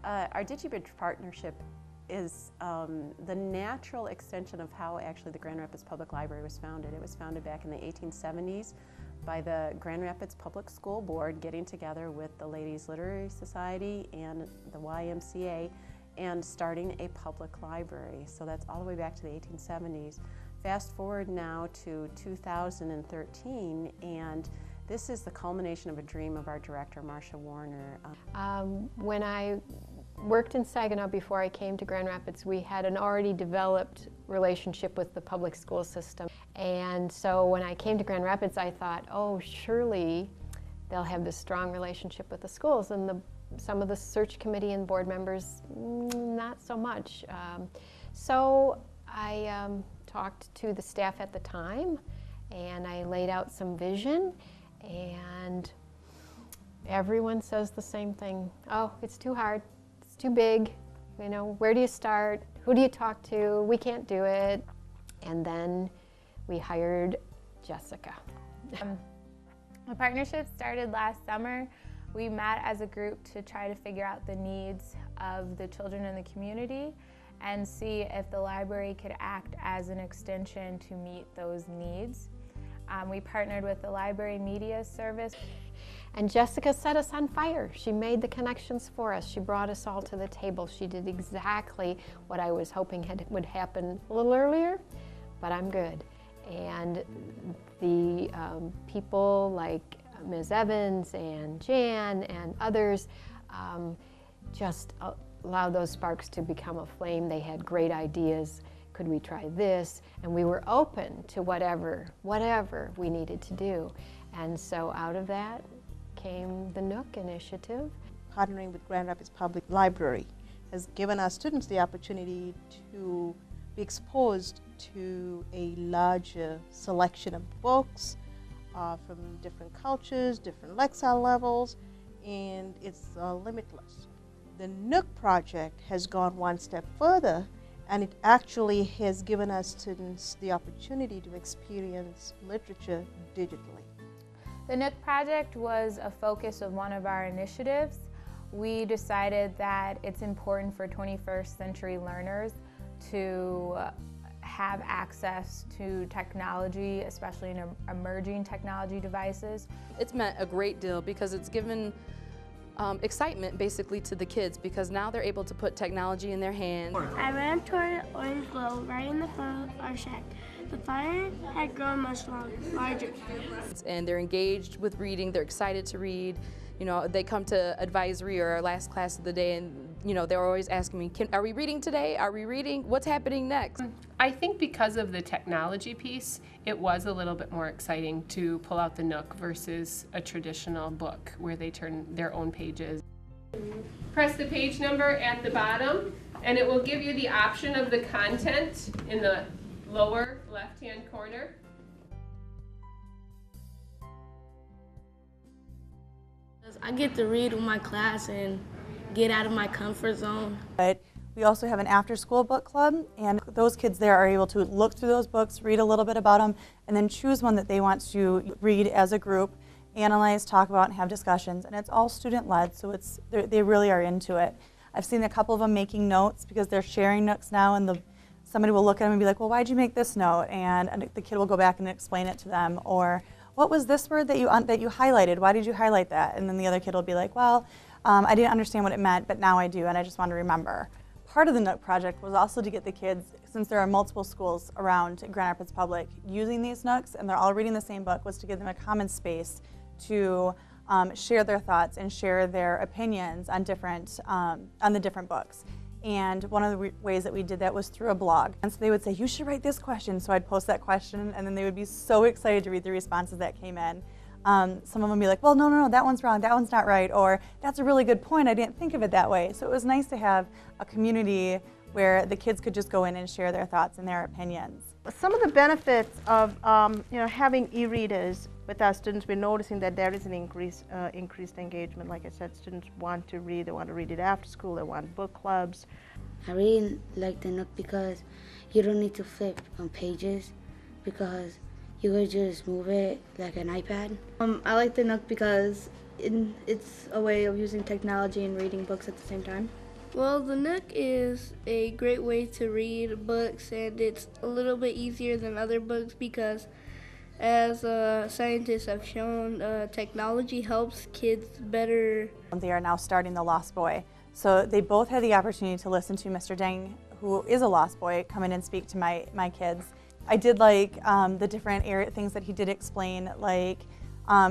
Our DigiBridge partnership is the natural extension of how actually the Grand Rapids Public Library was founded. It was founded back in the 1870s by the Grand Rapids Public School Board getting together with the Ladies Literary Society and the YMCA and starting a public library. So that's all the way back to the 1870s. Fast forward now to 2013, and this is the culmination of a dream of our director, Marcia Warner. When I worked in Saginaw before I came to Grand Rapids, we had an already developed relationship with the public school system. And so when I came to Grand Rapids, I thought, oh, surely they'll have this strong relationship with the schools. And some of the search committee and board members, not so much. So I talked to the staff at the time, and I laid out some vision, and everyone says the same thing. Oh, it's too hard. It's too big, you know, where do you start? Who do you talk to? We can't do it. And then we hired Jessica. The partnership started last summer. We met as a group to try to figure out the needs of the children in the community and see if the library could act as an extension to meet those needs. We partnered with the Library Media Service. And Jessica set us on fire. She made the connections for us. She brought us all to the table. She did exactly what I was hoping would happen a little earlier, but I'm good. And the people like Ms. Evans and Jan and others just allowed those sparks to become a flame. They had great ideas. Could we try this? And we were open to whatever we needed to do. And so out of that came the Nook initiative. Partnering with Grand Rapids Public Library has given our students the opportunity to be exposed to a larger selection of books from different cultures, different lexile levels, and it's limitless. The Nook project has gone one step further, and it actually has given our students the opportunity to experience literature digitally. The Nook project was a focus of one of our initiatives. We decided that it's important for 21st century learners to have access to technology, especially in emerging technology devices. It's meant a great deal because it's given excitement basically to the kids, because now they're able to put technology in their hands. I ran toward an orange glow right in the front of our shack. The fire had grown much larger. And they're engaged with reading, they're excited to read. You know, they come to advisory or our last class of the day and, you know, they're always asking me, are we reading today? Are we reading? What's happening next? I think because of the technology piece, it was a little bit more exciting to pull out the Nook versus a traditional book where they turn their own pages. Press the page number at the bottom and it will give you the option of the content in the lower left-hand corner. I get to read with my class and get out of my comfort zone. But we also have an after-school book club, and those kids there are able to look through those books, read a little bit about them, and then choose one that they want to read as a group, analyze, talk about, and have discussions. And it's all student-led, so they really are into it. I've seen a couple of them making notes because they're sharing Nooks now, and somebody will look at them and be like, well, why'd you make this note? And the kid will go back and explain it to them. Or, what was this word that you highlighted? Why did you highlight that? And then the other kid will be like, well, I didn't understand what it meant, but now I do, and I just want to remember. Part of the Nook project was also to get the kids, since there are multiple schools around Grand Rapids Public using these Nooks, and they're all reading the same book, was to give them a common space to share their thoughts and share their opinions on the different books. And one of the ways that we did that was through a blog. And so they would say, you should write this question. So I'd post that question, and then they would be so excited to read the responses that came in. Some of them would be like, well, no, that one's wrong, that one's not right, or that's a really good point, I didn't think of it that way. So it was nice to have a community where the kids could just go in and share their thoughts and their opinions. Some of the benefits of having e-readers with our students, we're noticing that there is an increased engagement. Like I said, students want to read, they want to read it after school, they want book clubs. I really like the Nook because you don't need to flip on pages because you could just move it like an iPad. I like the Nook because it's a way of using technology and reading books at the same time. Well, the Nook is a great way to read books, and it's a little bit easier than other books because, as scientists have shown, technology helps kids better. They are now starting The Lost Boy. So they both had the opportunity to listen to Mr. Deng, who is a lost boy, come in and speak to my kids. I did like the different things that he did explain, like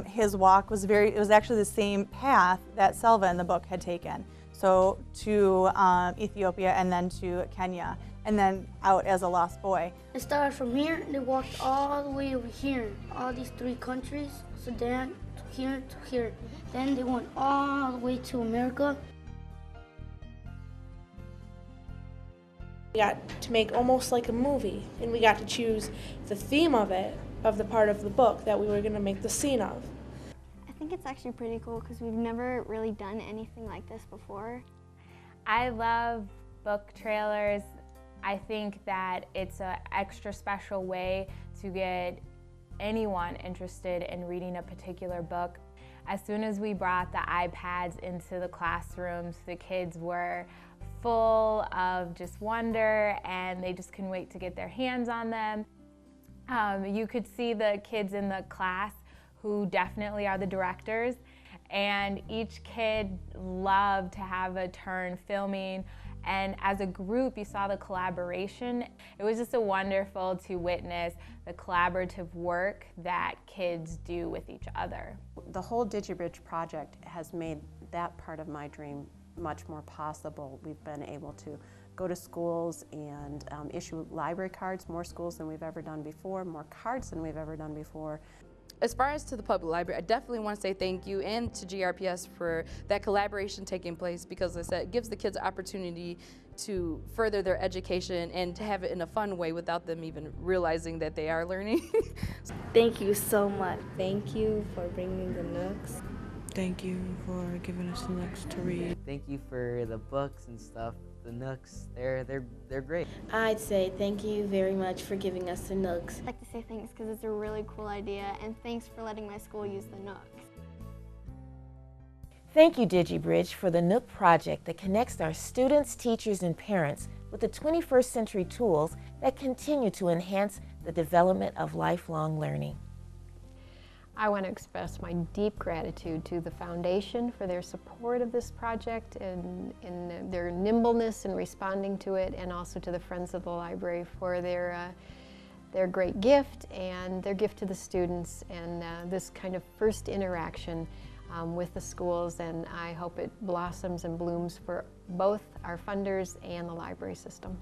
his walk was it was actually the same path that Selva in the book had taken. So to Ethiopia and then to Kenya, and then out as a lost boy. They started from here and they walked all the way over here, all these 3 countries, Sudan, to here. Then they went all the way to America. We got to make almost like a movie, and we got to choose the theme of it, of the part of the book that we were going to make the scene of. I think it's actually pretty cool because we've never really done anything like this before. I love book trailers. I think that it's an extra special way to get anyone interested in reading a particular book. As soon as we brought the iPads into the classrooms, the kids were full of just wonder, and they just couldn't wait to get their hands on them. You could see the kids in the class who definitely are the directors, and each kid loved to have a turn filming, and as a group you saw the collaboration. It was just so wonderful to witness the collaborative work that kids do with each other. The whole DigiBridge project has made that part of my dream much more possible. We've been able to go to schools and issue library cards, more schools than we've ever done before, more cards than we've ever done before. As far as to the public library, I definitely want to say thank you, and to GRPS for that collaboration taking place, because as I said, it gives the kids the opportunity to further their education and to have it in a fun way without them even realizing that they are learning. Thank you so much. Thank you for bringing the Nooks. Thank you for giving us the Nooks to read. Thank you for the books and stuff. The Nooks, they're great. I'd say thank you very much for giving us the Nooks. I'd like to say thanks because it's a really cool idea, and thanks for letting my school use the Nooks. Thank you, DigiBridge, for the Nook project that connects our students, teachers, and parents with the 21st century tools that continue to enhance the development of lifelong learning. I want to express my deep gratitude to the Foundation for their support of this project and in their nimbleness in responding to it, and also to the Friends of the Library for their great gift and their gift to the students, and this kind of first interaction with the schools, and I hope it blossoms and blooms for both our funders and the library system.